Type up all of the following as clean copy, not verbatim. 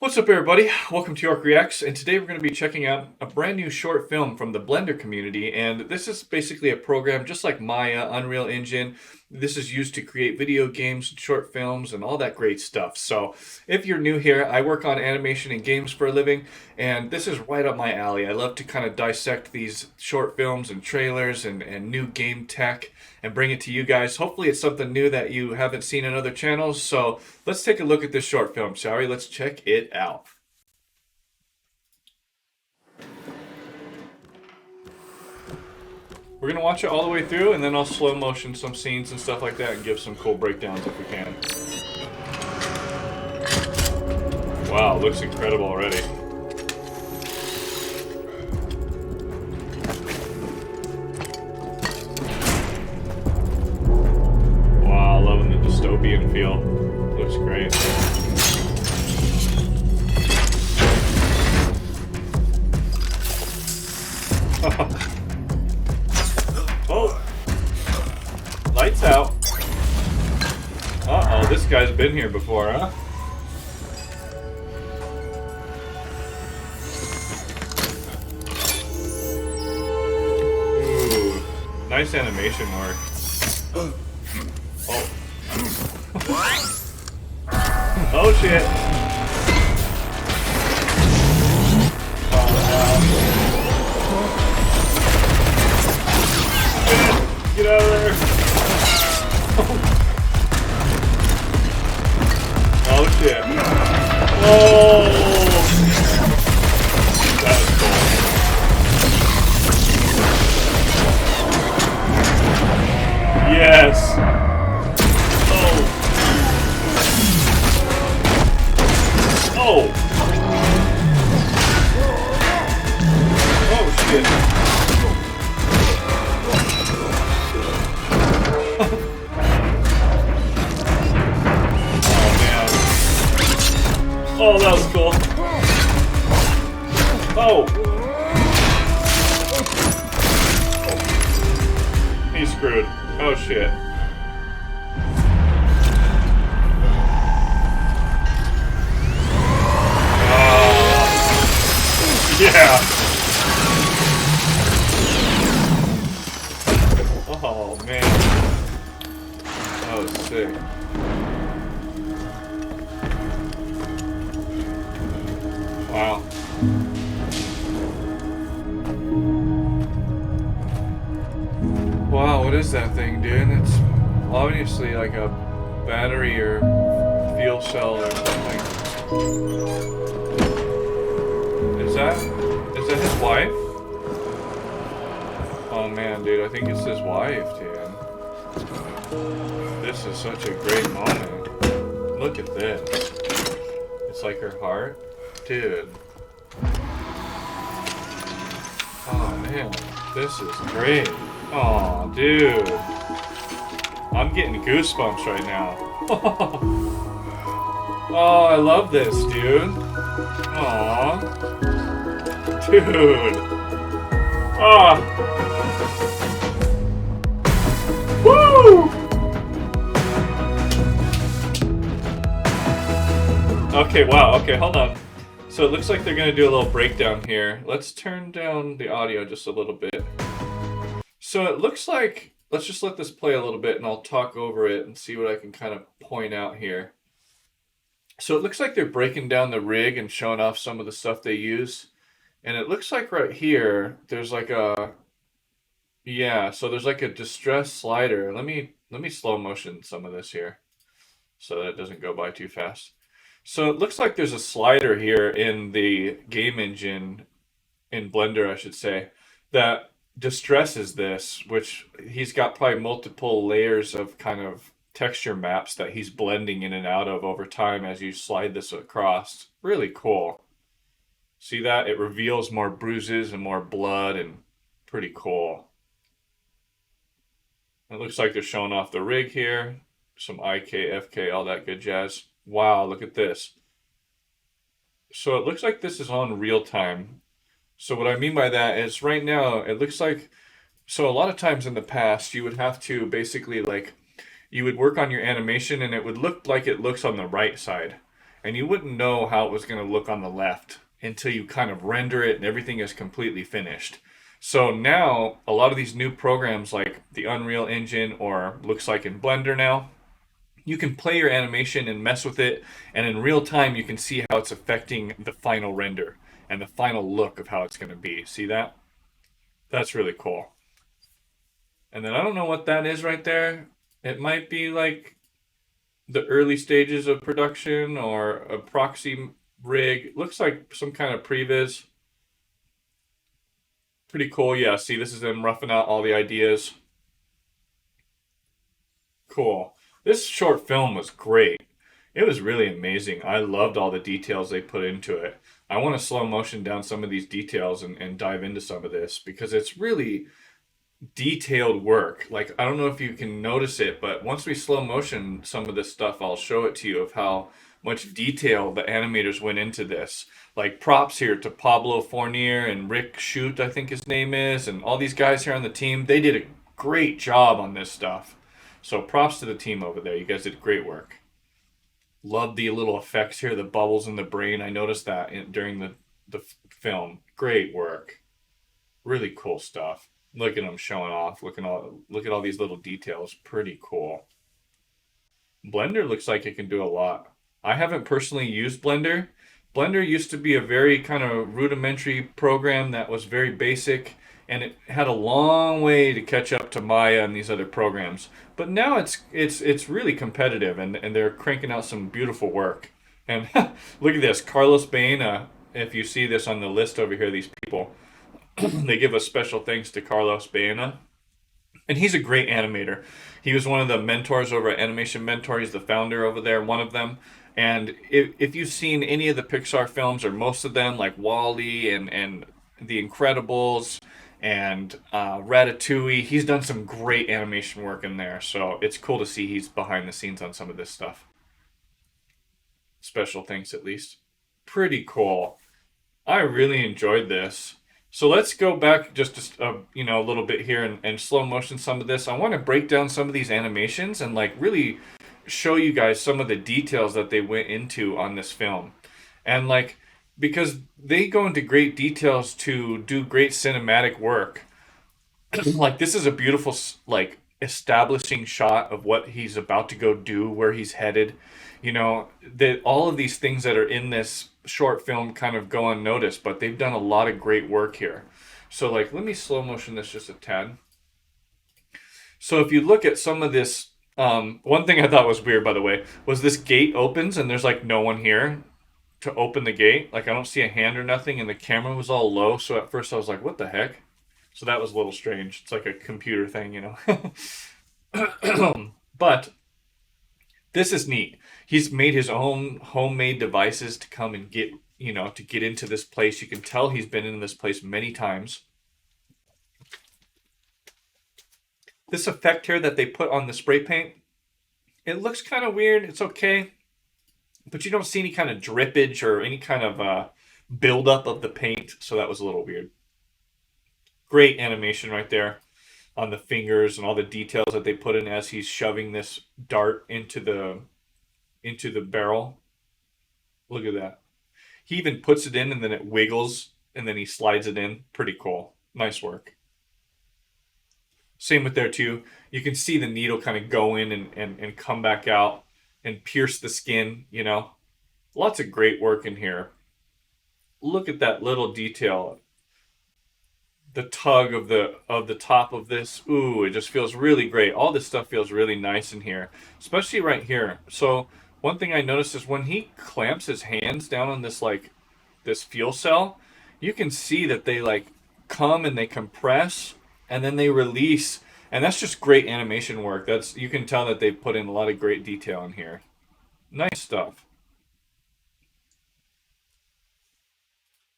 What's up, everybody? Welcome to York Reacts, and today we're going to be checking out a brand new short film from the Blender community. And this is basically a program just like Maya, Unreal Engine. This is used to create video games, short films, and all that great stuff. So, if you're new here, I work on animation and games for a living, and this is right up my alley. I love to kind of dissect these short films and trailers and new game tech and bring it to you guys. Hopefully, it's something new that you haven't seen in other channels. So, let's take a look at this short film, shall we? Let's check it out. We're gonna watch it all the way through, and then I'll slow motion some scenes and stuff like that, and give some cool breakdowns if we can. Wow, looks incredible already. Wow, loving the dystopian feel. Looks great. Oh! Lights out. Uh-oh, this guy's been here before, huh? Ooh, nice animation work. Oh. Oh shit. Get out of there. Oh shit. Whoa. That was cool. Yes. Oh. Oh. Oh shit. Oh, that was cool. Oh! He's screwed. Oh, shit. Yeah! Oh, man. That was sick. Wow. Wow, what is that thing, dude? It's obviously like a battery or fuel cell or something. Is that his wife? Oh man, dude, I think it's his wife, dude. This is such a great moment. Look at this. It's like her heart. Dude. Oh man, this is great. Oh, dude. I'm getting goosebumps right now. Oh, I love this, dude. Aw. Dude. Ah. Woo! Okay, wow. Okay, hold on. So it looks like they're going to do a little breakdown here. Let's turn down the audio just a little bit. So it looks like, let's just let this play a little bit and I'll talk over it and see what I can kind of point out here. So it looks like they're breaking down the rig and showing off some of the stuff they use. And it looks like right here, there's like a, yeah, so there's like a distress slider. Let me slow motion some of this here so that it doesn't go by too fast. So it looks like there's a slider here in the game engine, in Blender, I should say, that distresses this, which he's got probably multiple layers of kind of texture maps that he's blending in and out of over time as you slide this across. Really cool. See that? It reveals more bruises and more blood and pretty cool. It looks like they're showing off the rig here. Some IK, FK, all that good jazz. Wow, look at this. So it looks like this is on real time. So what I mean by that is right now, it looks like, so a lot of times in the past, you would have to basically like, you would work on your animation and it would look like it looks on the right side. and you wouldn't know how it was going to look on the left until you kind of render it and everything is completely finished. So now a lot of these new programs like the Unreal Engine or looks like in Blender now, you can play your animation and mess with it, and in real time you can see how it's affecting the final render and the final look of how it's going to be. See that? That's really cool. And then I don't know what that is right there. It might be like the early stages of production or a proxy rig. Looks like some kind of previs. Pretty cool. Yeah, see, this is them roughing out all the ideas. Cool. This short film was great. It was really amazing. I loved all the details they put into it. I want to slow motion down some of these details and dive into some of this because it's really detailed work. Like, I don't know if you can notice it, but once we slow motion some of this stuff, I'll show it to you of how much detail the animators went into this. Like props here to Pablo Fournier and Rick Shoot, I think his name is, and all these guys here on the team. They did a great job on this stuff. So props to the team over there. You guys did great work. Love the little effects here, the bubbles in the brain. I noticed that during the film. Great work. Really cool stuff. Look at them showing off. Look at all these little details. Pretty cool. Blender looks like it can do a lot. I haven't personally used Blender. Blender used to be a very kind of rudimentary program that was very basic, and it had a long way to catch up to Maya and these other programs. But now it's really competitive, and they're cranking out some beautiful work. And look at this, Carlos Baena. If you see this on the list over here, these people, they give a special thanks to Carlos Baena. And he's a great animator. He was one of the mentors over at Animation Mentor. He's the founder over there, one of them. And if you've seen any of the Pixar films, or most of them, like Wall-E and The Incredibles and Ratatouille, he's done some great animation work in there. So it's cool to see he's behind the scenes on some of this stuff. Special thanks, at least. Pretty cool. I really enjoyed this. So let's go back just a little bit here and slow motion some of this. I want to break down some of these animations and like really show you guys some of the details that they went into on this film. And like, because they go into great details to do great cinematic work. Like this is a beautiful like establishing shot of what he's about to go do, where he's headed. That all of these things that are in this short film kind of go unnoticed, but they've done a lot of great work here. So like, let me slow motion this just a tad. So if you look at some of this, one thing I thought was weird, by the way, was this gate opens and there's like no one here to open the gate. Like I don't see a hand or nothing, and the camera was all low. So at first I was like, what the heck? So that was a little strange. It's like a computer thing. But this is neat. He's made his own homemade devices to come and get into this place. You can tell he's been in this place many times. This effect here that they put on the spray paint, it looks kind of weird. It's okay. But you don't see any kind of drippage or any kind of buildup of the paint. So that was a little weird. Great animation right there on the fingers and all the details that they put in as he's shoving this dart into the barrel. Look at that. He even puts it in and then it wiggles and then he slides it in. Pretty cool. Nice work. Same with there too. You can see the needle kind of go in and come back out and pierce the skin, Lots of great work in here. Look at that little detail. The tug of the top of this. Ooh, it just feels really great. All this stuff feels really nice in here, especially right here. So one thing I noticed is when he clamps his hands down on this fuel cell, you can see that they like come and they compress and then they release, and that's just great animation work. You can tell that they've put in a lot of great detail in here. Nice stuff.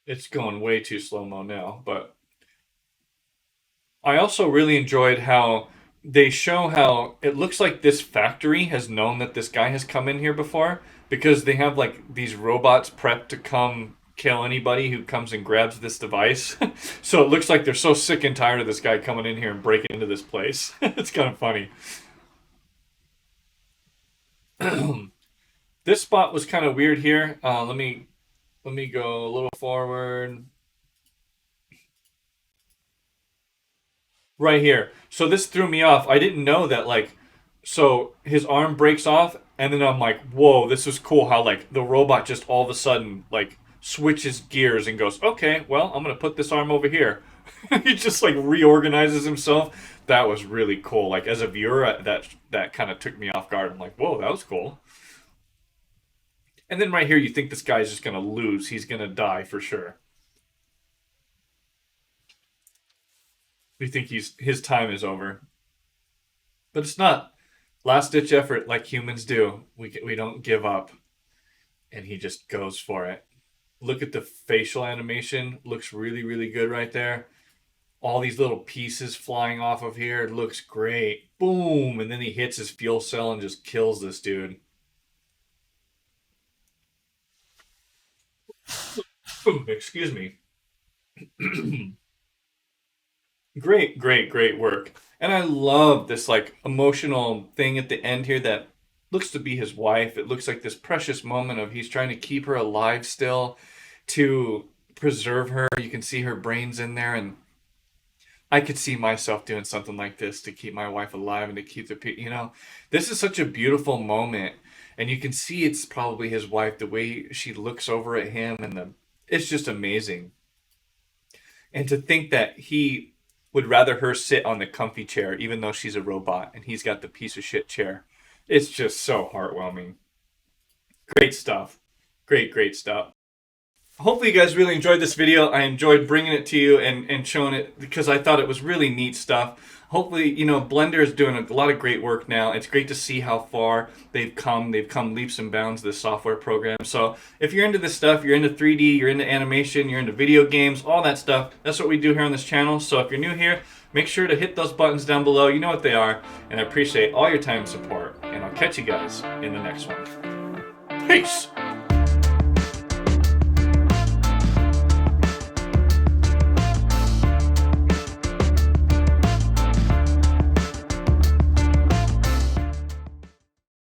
It's going way too slow-mo now, but I also really enjoyed how they show how it looks like this factory has known that this guy has come in here before, because they have like these robots prepped to come kill anybody who comes and grabs this device. So it looks like they're so sick and tired of this guy coming in here and breaking into this place. It's kind of funny. This spot was kind of weird here. Let me go a little forward. Right here. So this threw me off. I didn't know that, like, so his arm breaks off, and then I'm like, whoa, this is cool how, like, the robot just all of a sudden, like, switches gears and goes, okay, well, I'm going to put this arm over here. He just, like, reorganizes himself. That was really cool. Like, as a viewer, that kind of took me off guard. I'm like, whoa, that was cool. And then right here, you think this guy's just going to lose. He's going to die for sure. You think his time is over. But it's not. Last ditch effort, like humans do. We don't give up, and he just goes for it. Look at the facial animation. Looks really, really good right there. All these little pieces flying off of here. It looks great. Boom! And then he hits his fuel cell and just kills this dude. Excuse me. Great, great, great work. And I love this like emotional thing at the end here that looks to be his wife. It looks like this precious moment of he's trying to keep her alive still to preserve her. You can see her brains in there, and I could see myself doing something like this to keep my wife alive and to keep this is such a beautiful moment. And you can see it's probably his wife, the way she looks over at him, and it's just amazing. And to think that he would rather her sit on the comfy chair, even though she's a robot and he's got the piece of shit chair. It's just so heartwarming. Great stuff. Great, great stuff. Hopefully you guys really enjoyed this video. I enjoyed bringing it to you and showing it because I thought it was really neat stuff. Hopefully, Blender is doing a lot of great work now. It's great to see how far they've come. They've come leaps and bounds, this software program. So if you're into this stuff, you're into 3D, you're into animation, you're into video games, all that stuff, that's what we do here on this channel. So if you're new here, make sure to hit those buttons down below. You know what they are. And I appreciate all your time and support. And I'll catch you guys in the next one. Peace!